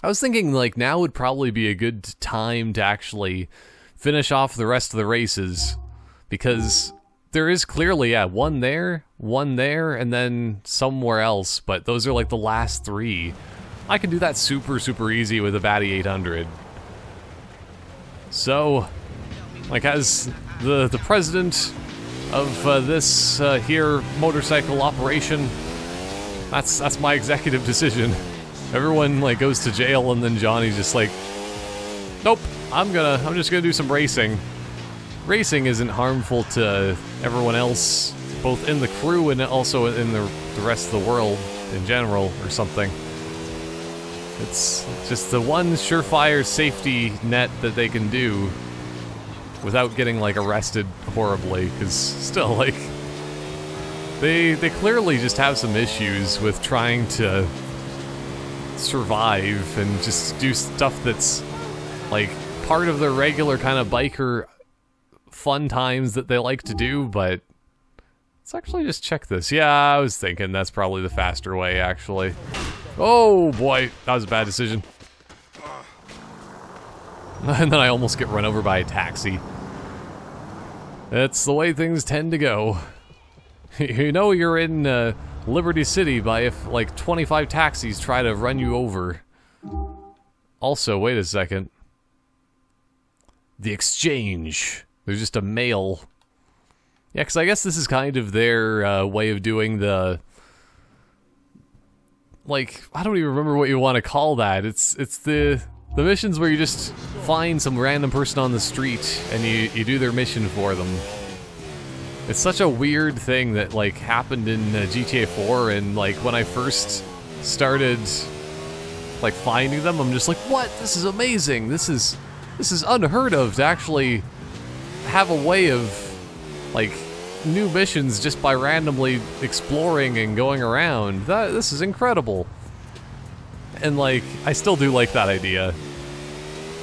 I was thinking, like, now would probably be a good time to actually finish off the rest of the races, because there is clearly, yeah, one there, and then somewhere else, but those are like the last 3. I can do that super, super easy with a Batty 800. So, like, as the president of this here motorcycle operation, that's my executive decision. Everyone, like, goes to jail, and then Johnny's just like, nope, I'm just gonna do some racing. Racing isn't harmful to everyone else, both in the crew and also in the rest of the world in general, or something. It's just the one surefire safety net that they can do without getting, like, arrested horribly, because still, like, they clearly just have some issues with trying to survive and just do stuff that's, like, part of their regular kind of biker fun times that they like to do, but let's actually just check this. Yeah, I was thinking that's probably the faster way, actually. Oh boy, that was a bad decision. And then I almost get run over by a taxi. That's the way things tend to go. You know you're in Liberty City by if like 25 taxis try to run you over. Also, wait a second. The exchange. There's just a mail. Yeah, because I guess this is kind of their way of doing the... Like, I don't even remember what you want to call that. It's the missions where you just find some random person on the street and you do their mission for them. It's such a weird thing that, like, happened in GTA 4, and, like, when I first started, like, finding them, I'm just like, what? This is amazing! This is unheard of, to actually have a way of, like, new missions just by randomly exploring and going around. This is incredible. And, like, I still do like that idea.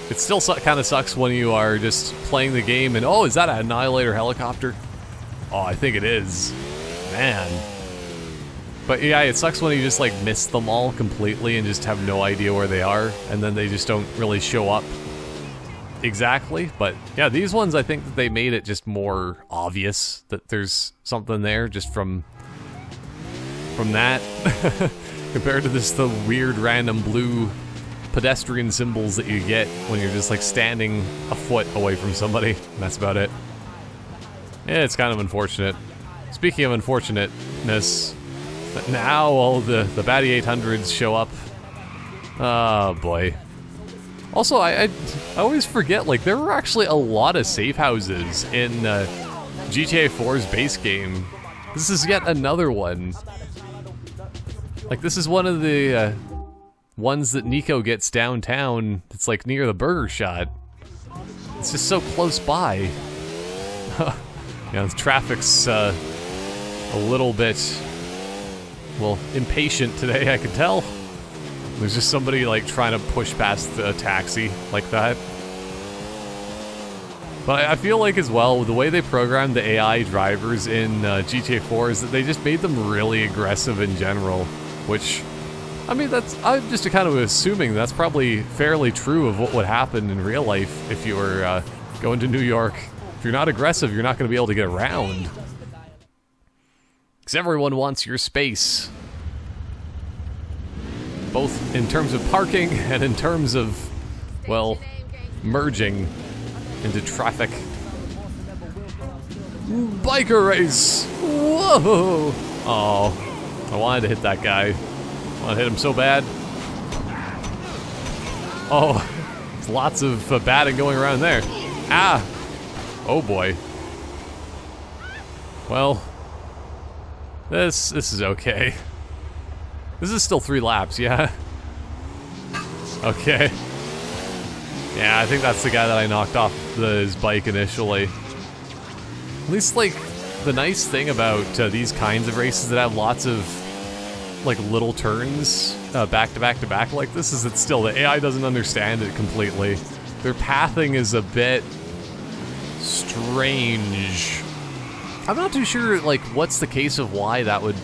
It still kind of sucks when you are just playing the game and, oh, is that an Annihilator helicopter? Oh, I think it is. Man. But yeah, it sucks when you just, like, miss them all completely and just have no idea where they are, and then they just don't really show up exactly. But yeah, these ones, I think that they made it just more obvious that there's something there just from that. Compared to the weird random blue pedestrian symbols that you get when you're just, like, standing a foot away from somebody. And that's about it. Yeah, it's kind of unfortunate. Speaking of unfortunateness, now all the Batty 800s show up. Oh boy. Also, I always forget, like, there were actually a lot of safe houses in GTA 4's base game. This is yet another one. Like, this is one of the ones that Nico gets downtown. It's, like, near the burger shot. It's just so close by. Yeah, the traffic's a little bit, well, impatient today, I can tell. There's just somebody, like, trying to push past a taxi like that. But I feel like, as well, the way they programmed the AI drivers in GTA 4 is that they just made them really aggressive in general, which, I mean, I'm just kind of assuming that's probably fairly true of what would happen in real life if you were going to New York. If you're not aggressive, you're not going to be able to get around. Because everyone wants your space. Both in terms of parking and in terms of, well, merging into traffic. Biker race! Whoa! Oh, I wanted to hit that guy. I want to hit him so bad. Oh, there's lots of batting going around there. Ah! Oh boy. Well, this is okay. This is still 3 laps, yeah? Okay. Yeah, I think that's the guy that I knocked off his bike initially. At least, like, the nice thing about these kinds of races that have lots of, like, little turns back to back to back like this is that still the AI doesn't understand it completely. Their pathing is a bit strange. I'm not too sure, like, what's the case of why that would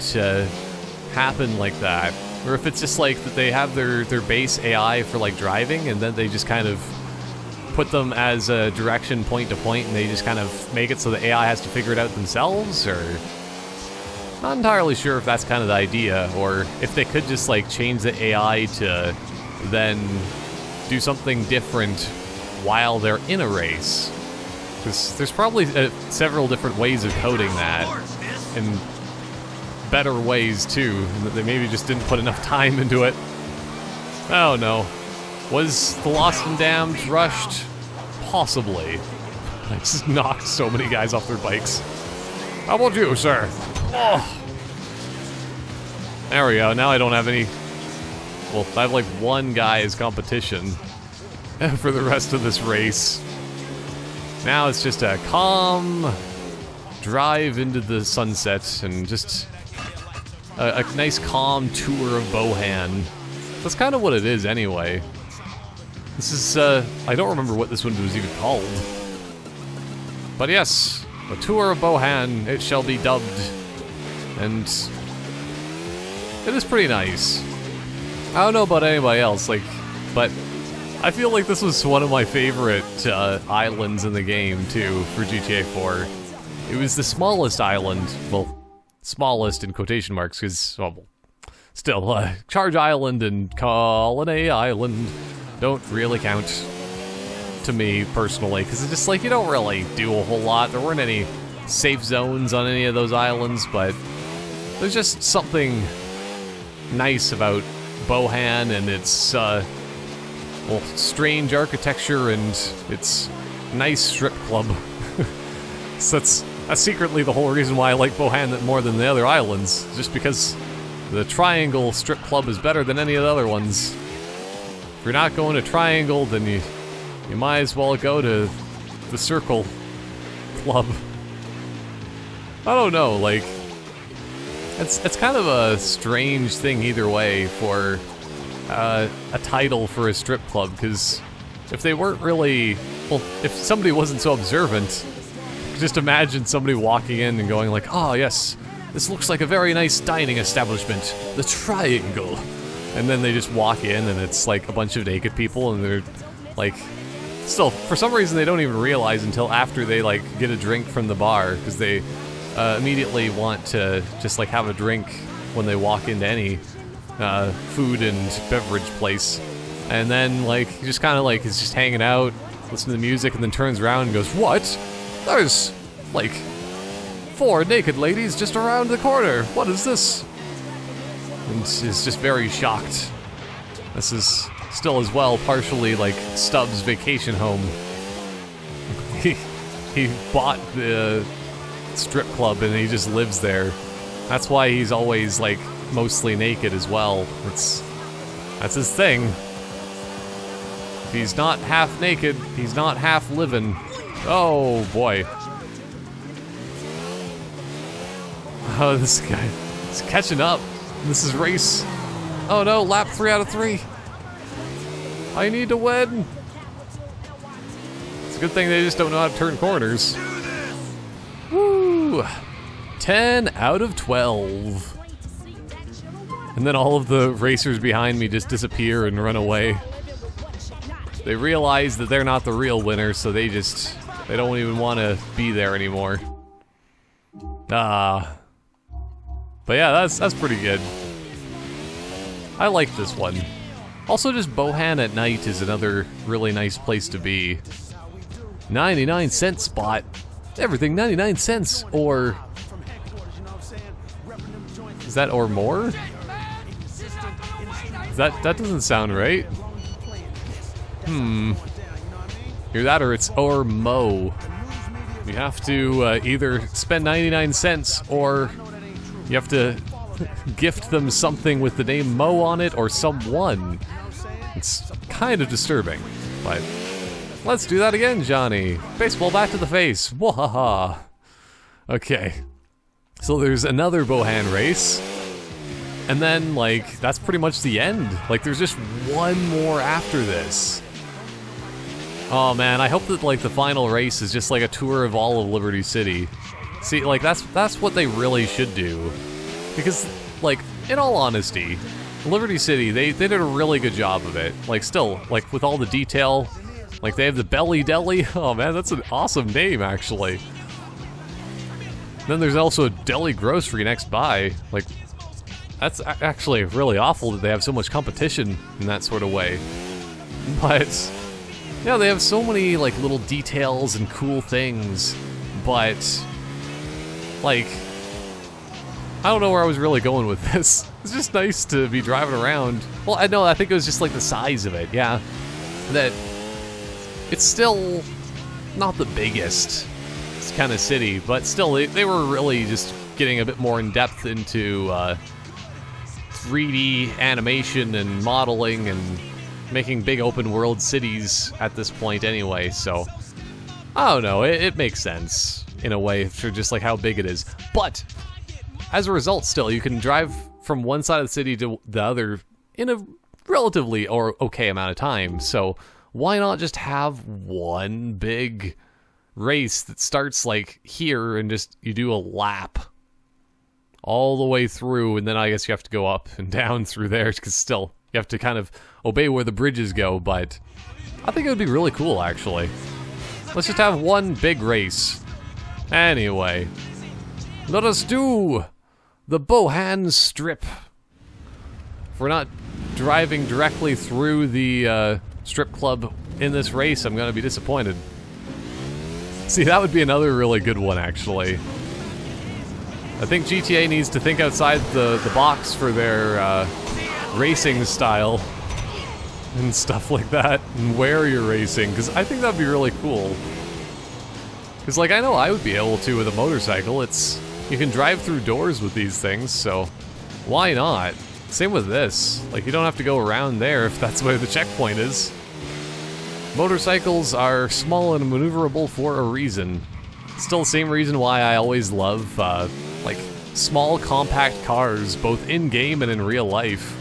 happen like that. or if it's just like that they have their base AI for like driving, and then they just kind of put them as a direction point to point, and they just kind of make it so the AI has to figure it out themselves, or not entirely sure if that's kind of the idea, or if they could just like change the AI to then do something different while they're in a race. Because there's probably several different ways of coding that, and better ways too, and that they maybe just didn't put enough time into it. Oh no. Was the Lost and Damned rushed? Possibly. I just knocked so many guys off their bikes. How about you, sir? Oh. There we go, now I don't have any... Well, I have like one guy as competition for the rest of this race. Now it's just a calm drive into the sunset and just a nice calm tour of Bohan. That's kind of what it is anyway. This is, I don't remember what this one was even called. But yes, a tour of Bohan, it shall be dubbed. And it is pretty nice. I don't know about anybody else, like, but I feel like this was one of my favorite islands in the game, too, for GTA 4. It was the smallest island, well, smallest in quotation marks, because, well, still, Charge Island and Colony Island don't really count to me, personally, because it's just like, you don't really do a whole lot. There weren't any safe zones on any of those islands, but there's just something nice about Bohan and its, well, strange architecture and its nice strip club. So that's secretly the whole reason why I like Bohan more than the other islands, just because the Triangle strip club is better than any of the other ones. If you're not going to Triangle, then you might as well go to the Circle club. I don't know, like, it's kind of a strange thing either way for a title for a strip club, because if they weren't really, well, if somebody wasn't so observant, just imagine somebody walking in and going like, oh yes, this looks like a very nice dining establishment, the Triangle. And then they just walk in and it's like a bunch of naked people, and they're like, still, for some reason they don't even realize until after they like get a drink from the bar, because they immediately want to just like have a drink when they walk into any food and beverage place. And then like he just kind of like is just hanging out, listening to the music, and then turns around and goes, what? There's like 4 naked ladies just around the corner. What is this? And is just very shocked. This is still as well partially like Stubbs' vacation home. He bought the strip club and he just lives there. That's why he's always like mostly naked as well. That's his thing. If he's not half naked, he's not half living. Oh boy. Oh, this guy is catching up. This is race. Oh no, lap 3 out of 3. I need to win. It's a good thing they just don't know how to turn corners. Woo! 10 out of 12. And then all of the racers behind me just disappear and run away. They realize that they're not the real winner, so they don't even want to be there anymore. But yeah, that's pretty good. I like this one. Also, just Bohan at night is another really nice place to be. 99-cent spot. Everything 99 cents, or... Is that or more? That doesn't sound right. Either that or it's or mo. You have to either spend 99 cents or you have to gift them something with the name Mo on it or someone. It's kind of disturbing, but let's do that again, Johnny. Baseball bat to the face. Wahaha. Okay. So there's another Bohan race. And then, like, that's pretty much the end. Like, there's just one more after this. Oh man, I hope that, like, the final race is just like a tour of all of Liberty City. See, like, that's what they really should do. Because, like, in all honesty, Liberty City, they did a really good job of it. Like, still, like, with all the detail. Like, they have the Belly Deli. Oh, man, that's an awesome name, actually. Then there's also a deli grocery next by. Like, that's actually really awful that they have so much competition in that sort of way. But, yeah, they have so many, like, little details and cool things. But, like, I don't know where I was really going with this. It's just nice to be driving around. Well, I think it was just, like, the size of it, yeah. That it's still not the biggest kind of city, but still, they were really just getting a bit more in depth into 3D animation and modeling and making big open world cities at this point anyway, so I don't know, it makes sense in a way for just like how big it is. But as a result, still, you can drive from one side of the city to the other in a relatively or okay amount of time, so why not just have one big race that starts like here and just you do a lap all the way through, and then I guess you have to go up and down through there because still you have to kind of obey where the bridges go. But I think it would be really cool, actually. Let's just have one big race. Anyway, let us do the Bohan strip. If we're not driving directly through the strip club in this race, I'm gonna be disappointed. See, that would be another really good one, actually. I think GTA needs to think outside the box for their racing style and stuff like that, and where you're racing, because I think that'd be really cool. Because, like, I know I would be able to with a motorcycle. You can drive through doors with these things, so why not? Same with this. Like, you don't have to go around there if that's where the checkpoint is. Motorcycles are small and maneuverable for a reason. Still the same reason why I always love, like, small, compact cars, both in-game and in real life.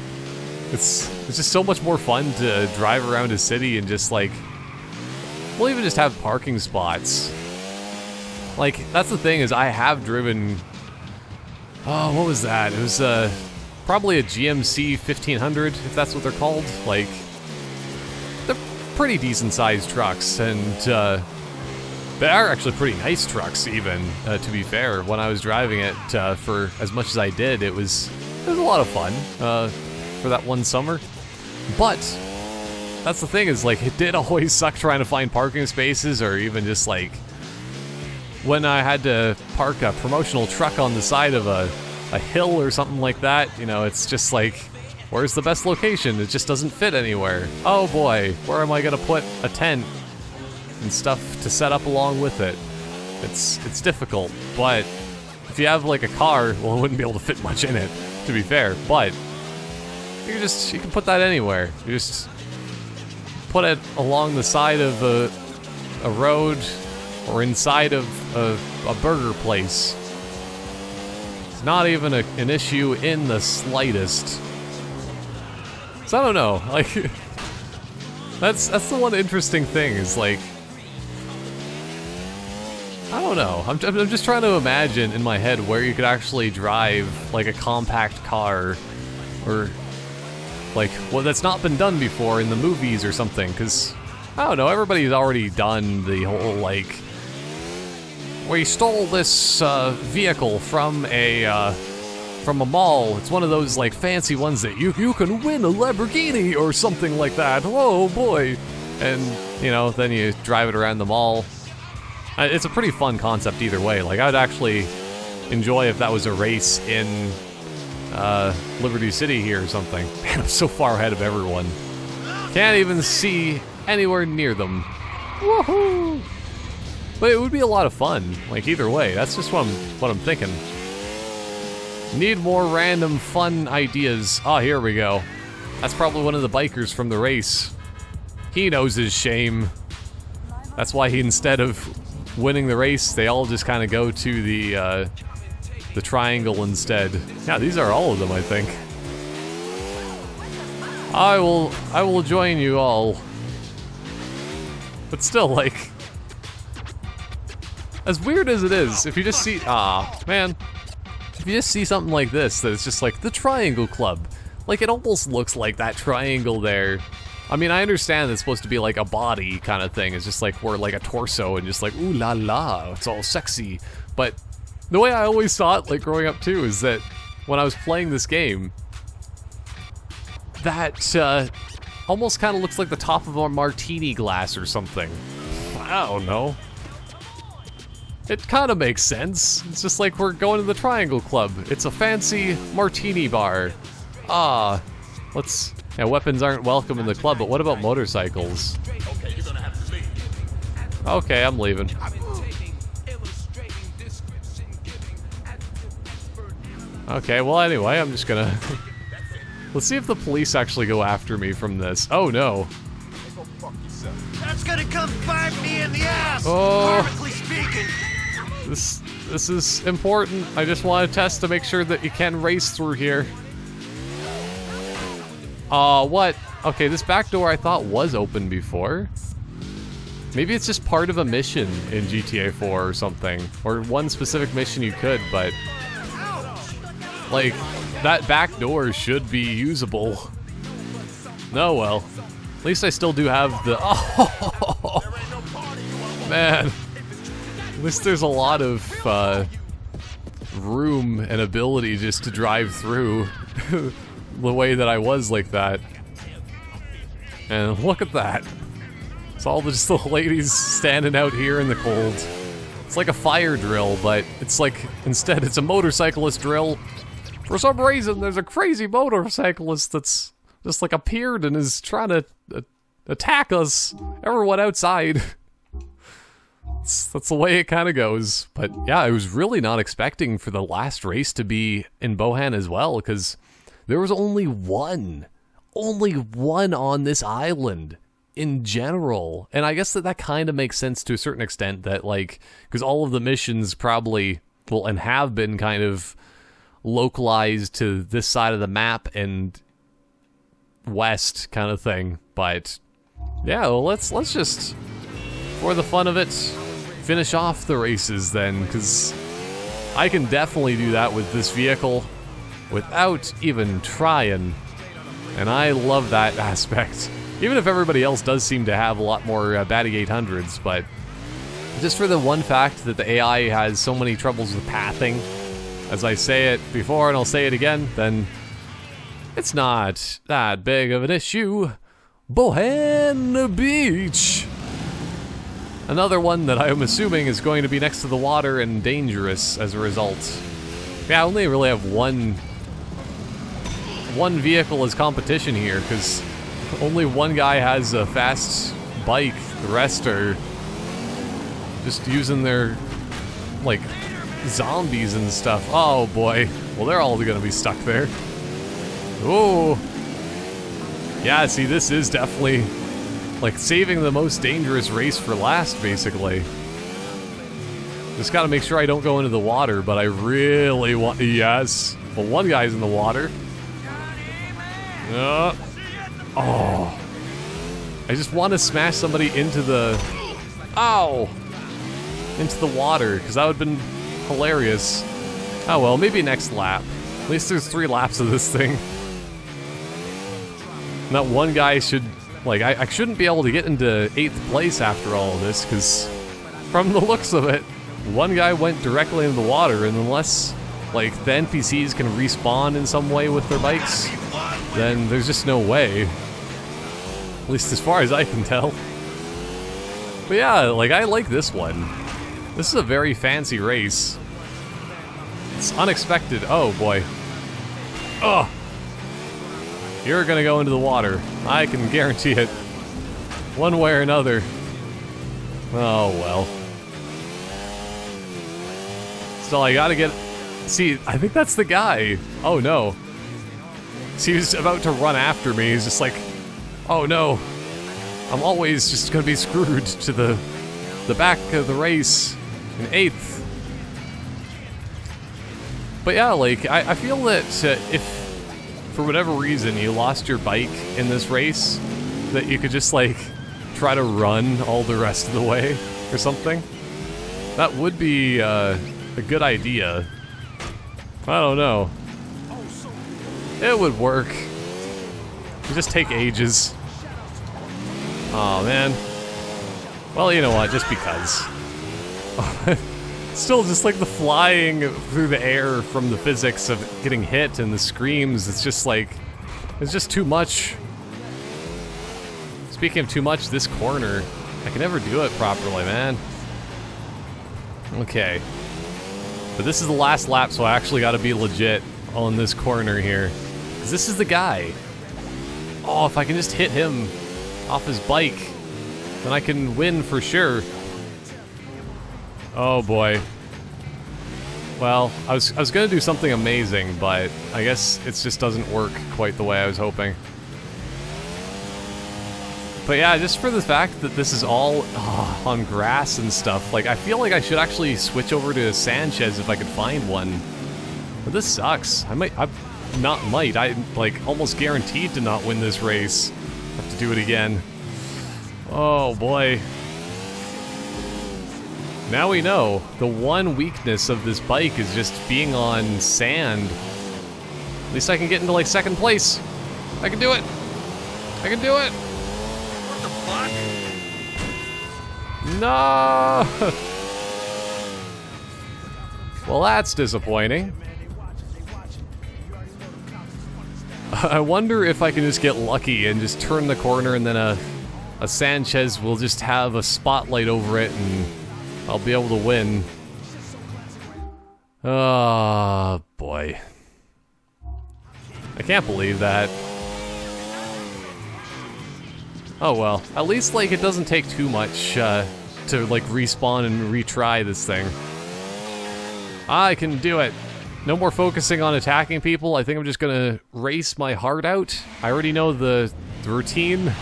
It's just so much more fun to drive around a city and just, like, we'll even just have parking spots. Like, that's the thing, is I have driven, oh, what was that? It was, probably a GMC 1500, if that's what they're called. Like, they're pretty decent-sized trucks, and they are actually pretty nice trucks, even, to be fair. When I was driving it for as much as I did, it was a lot of fun for that one summer. But that's the thing, is like, it did always suck trying to find parking spaces, or even just like when I had to park a promotional truck on the side of a hill or something like that. You know, it's just like, where's the best location? It just doesn't fit anywhere. Oh boy, where am I gonna put a tent and stuff to set up along with it? It's difficult, but if you have like a car, well, it wouldn't be able to fit much in it, to be fair, but you can put that anywhere. You just put it along the side of a road or inside of a burger place. It's not even an issue in the slightest. So I don't know, like, that's the one interesting thing, is like, I don't know, I'm just trying to imagine in my head where you could actually drive, like, a compact car, or, like, well, that's not been done before in the movies or something, because, I don't know, everybody's already done the whole, like, we stole this vehicle from a mall. It's one of those, like, fancy ones that you can win a Lamborghini or something like that. Oh boy. And, you know, then you drive it around the mall. It's a pretty fun concept either way. Like, I'd actually enjoy if that was a race in Liberty City here or something. Man, I'm so far ahead of everyone. Can't even see anywhere near them. Woohoo! But it would be a lot of fun, like, either way. That's just what I'm thinking. Need more random fun ideas. Oh, here we go. That's probably one of the bikers from the race. He knows his shame. That's why he, instead of winning the race, they all just kind of go to the triangle instead. Yeah, these are all of them, I think. I will join you all. But still, like, as weird as it is, if you just see, man, if you just see something like this, that it's just like, the Triangle Club, Like, it almost looks like that triangle there. I mean, I understand it's supposed to be like a body kind of thing. It's just like we're like a torso and just like, ooh la la, it's all sexy. But the way I always saw it, like growing up too, is that when I was playing this game, that almost kind of looks like the top of a martini glass or something. I don't know. It kind of makes sense. It's just like we're going to the Triangle Club. It's a fancy martini bar. Ah, let's... Yeah, weapons aren't welcome in the club, but what about motorcycles? Okay, you're gonna have to leave. Okay, I'm leaving. Okay, well anyway, I'm just gonna... Let's see if the police actually go after me from this. Oh no. That's gonna come bite me in the ass, oh. karmically speaking. This is important. I just want to test to make sure that you can race through here. What? Okay, this back door I thought was open before. Maybe it's just part of a mission in GTA 4 or something. Or one specific mission you could, but... Like, that back door should be usable. No, well. At least I still do have the... Oh! Man. At least there's a lot of, room and ability just to drive through the way that I was like that. And look at that. It's all just the ladies standing out here in the cold. It's like a fire drill, but it's like, instead it's a motorcyclist drill. For some reason, there's a crazy motorcyclist that's just like appeared and is trying to attack us. Everyone outside. That's the way it kind of goes. But yeah, I was really not expecting for the last race to be in Bohan as well, because there was only one on this island in general. And I guess that kind of makes sense to a certain extent, that like, because all of the missions probably, well, and have been kind of localized to this side of the map and west kind of thing. But yeah, well, let's just, for the fun of it, finish off the races then, because I can definitely do that with this vehicle without even trying, and I love that aspect. Even if everybody else does seem to have a lot more batty 800s, but just for the one fact that the AI has so many troubles with pathing, as I say it before and I'll say it again, then it's not that big of an issue. Bohan Beach! Another one that I'm assuming is going to be next to the water and dangerous as a result. Yeah, I only really have one vehicle as competition here, because only one guy has a fast bike. The rest are just using their, like, zombies and stuff. Oh boy. Well, they're all gonna be stuck there. Oh. Yeah, see, this is definitely like saving the most dangerous race for last, basically. Just gotta make sure I don't go into the water, but I really want... Yes. Well, one guy's in the water. Oh. I just want to smash somebody into the... Ow! Into the water, because that would have been hilarious. Oh well, maybe next lap. At least there's 3 laps of this thing. And that one guy should... Like, I shouldn't be able to get into 8th place after all of this, because from the looks of it, one guy went directly into the water, and unless, like, the NPCs can respawn in some way with their bikes, then there's just no way. At least as far as I can tell. But yeah, like, I like this one. This is a very fancy race. It's unexpected. Oh, boy. Ugh! You're gonna go into the water. I can guarantee it. One way or another. Oh, well. So I gotta get... See, I think that's the guy. Oh, no. See, he was about to run after me. He's just like, oh, no. I'm always just gonna be screwed to the back of the race in 8th. But yeah, like, I feel that if for whatever reason you lost your bike in this race, that you could just like try to run all the rest of the way or something. That would be a good idea. I don't know. It would work. They just take ages. Oh man. Well, you know what? Just because. Still, just like the flying through the air from the physics of getting hit and the screams, it's just like, it's just too much. Speaking of too much, this corner, I can never do it properly, man. Okay. But this is the last lap, so I actually gotta be legit on this corner here. Because this is the guy. Oh, if I can just hit him off his bike, then I can win for sure. Oh boy. Well, I was gonna do something amazing, but I guess it just doesn't work quite the way I was hoping. But yeah, just for the fact that this is all on grass and stuff, like I feel like I should actually switch over to Sanchez if I could find one. But this sucks. I'm like almost guaranteed to not win this race. Have to do it again. Oh boy. Now we know the one weakness of this bike is just being on sand. At least I can get into like second place. I can do it. I can do it. What the fuck? No. Well, that's disappointing. I wonder if I can just get lucky and just turn the corner and then a Sanchez will just have a spotlight over it and I'll be able to win. Oh, boy. I can't believe that. Oh well, at least like it doesn't take too much to like respawn and retry this thing. I can do it. No more focusing on attacking people. I think I'm just gonna race my heart out. I already know the routine.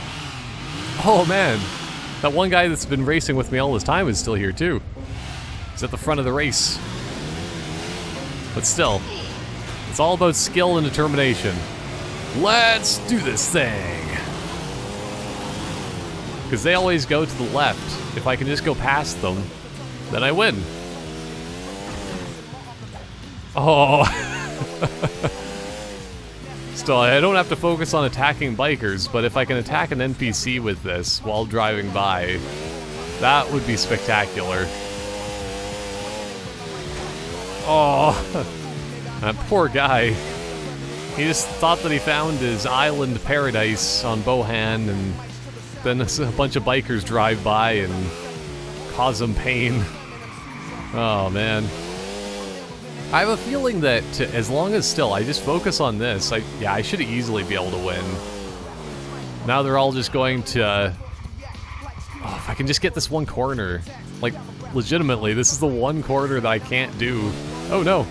Oh man, that one guy that's been racing with me all this time is still here too. He's at the front of the race. But still, it's all about skill and determination. Let's do this thing. Because they always go to the left. If I can just go past them, then I win. Oh. Still, I don't have to focus on attacking bikers, but if I can attack an NPC with this while driving by, that would be spectacular. Oh. That poor guy. He just thought that he found his island paradise on Bohan, and then a bunch of bikers drive by and cause him pain. Oh man. I have a feeling that as long as still I just focus on this, I should easily be able to win. Now they're all just going to... Oh, if I can just get this one corner. Like, legitimately, this is the one corner that I can't do. Oh no.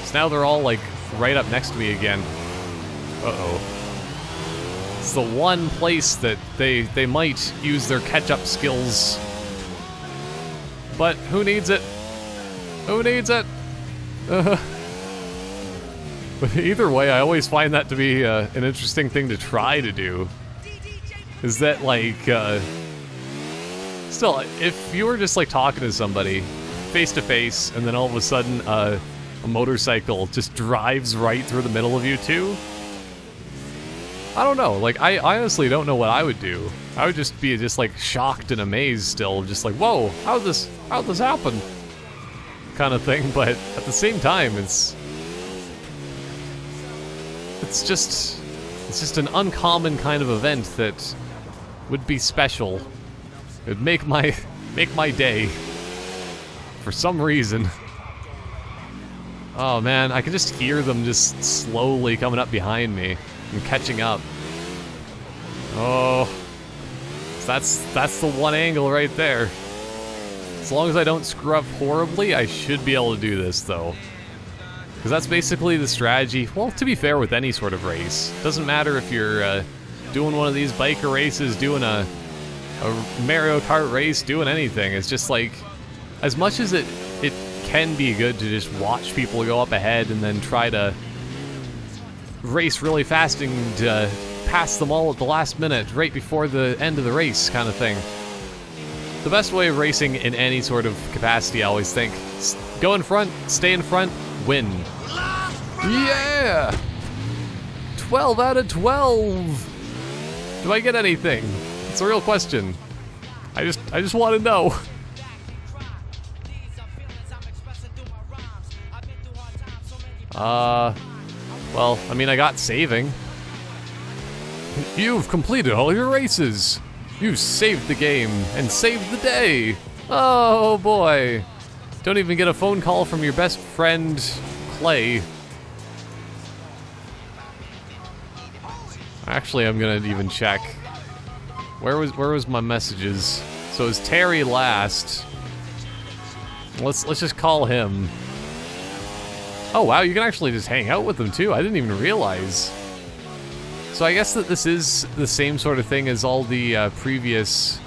So now they're all like right up next to me again. Uh-oh. It's the one place that they might use their catch-up skills. But who needs it? Who needs it? But either way, I always find that to be an interesting thing to try to do. Is that like, still, if you were just like talking to somebody face to face, and then all of a sudden a motorcycle just drives right through the middle of you two, I don't know. Like, I honestly don't know what I would do. I would just be just like shocked and amazed still, just like, whoa, how'd this happen? Kind of thing. But at the same time, it's just an uncommon kind of event that would be special. It would make my day for some reason. Oh man, I can just hear them just slowly coming up behind me and catching up. Oh, that's the one angle right there. As long as I don't screw up horribly, I should be able to do this though. Because that's basically the strategy. Well, to be fair with any sort of race. Doesn't matter if you're doing one of these biker races, doing a Mario Kart race, doing anything. It's just like, as much as it can be good to just watch people go up ahead and then try to race really fast and pass them all at the last minute, right before the end of the race kind of thing. The best way of racing in any sort of capacity, I always think, go in front, stay in front, win. Yeah! 12 out of 12. Do I get anything? It's a real question. I just want to know. Well, I mean, I got saving. You've completed all your races. You've saved the game and saved the day. Oh boy. Don't even get a phone call from your best friend, Clay. Actually, I'm gonna even check. Where was my messages? So it was Terry last. Let's just call him. Oh wow, you can actually just hang out with them too. I didn't even realize. So I guess that this is the same sort of thing as all the previous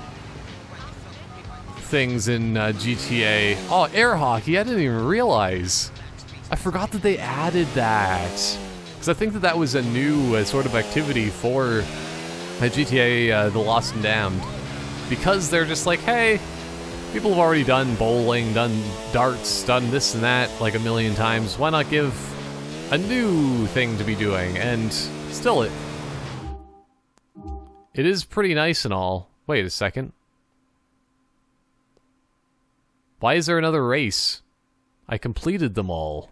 things in GTA. Oh, air hockey, I didn't even realize. I forgot that they added that. Because I think that that was a new sort of activity for GTA The Lost and Damned. Because they're just like, hey, people have already done bowling, done darts, done this and that like a million times. Why not give a new thing to be doing? And still, it is pretty nice and all. Wait a second. Why is there another race? I completed them all.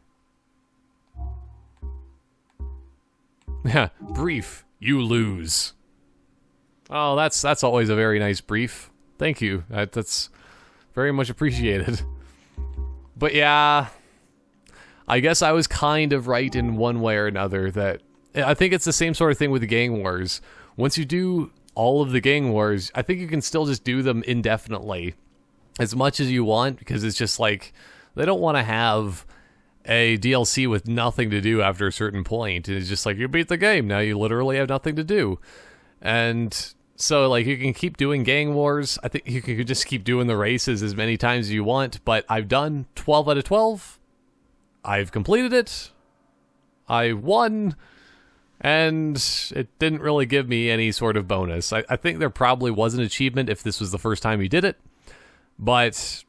Yeah, brief. You lose. Oh, that's always a very nice brief. Thank you. That's very much appreciated. But yeah, I guess I was kind of right in one way or another that I think it's the same sort of thing with the gang wars. Once you do all of the gang wars, I think you can still just do them indefinitely as much as you want, because it's just like they don't want to have a DLC with nothing to do after a certain point. It's just like, you beat the game, now you literally have nothing to do. And so like you can keep doing gang wars. I think you could just keep doing the races as many times as you want, but I've done 12 out of 12. I've completed it. I won. And it didn't really give me any sort of bonus. I think there probably was an achievement if this was the first time you did it. But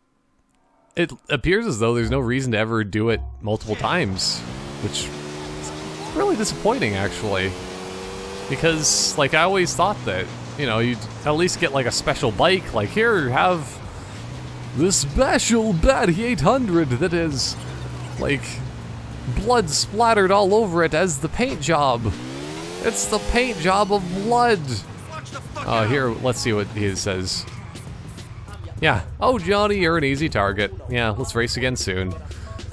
it appears as though there's no reason to ever do it multiple times, which is really disappointing, actually. Because, like, I always thought that, you know, you'd at least get, like, a special bike. Like, here, have this special Batty 800 that is, like, blood splattered all over it as the paint job. It's the paint job of blood. Here, let's see what he says. Yeah. Oh, Johnny, you're an easy target. Yeah, let's race again soon.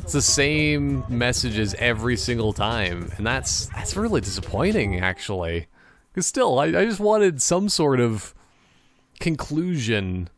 It's the same messages every single time, and that's really disappointing, actually. Because still, I just wanted some sort of conclusion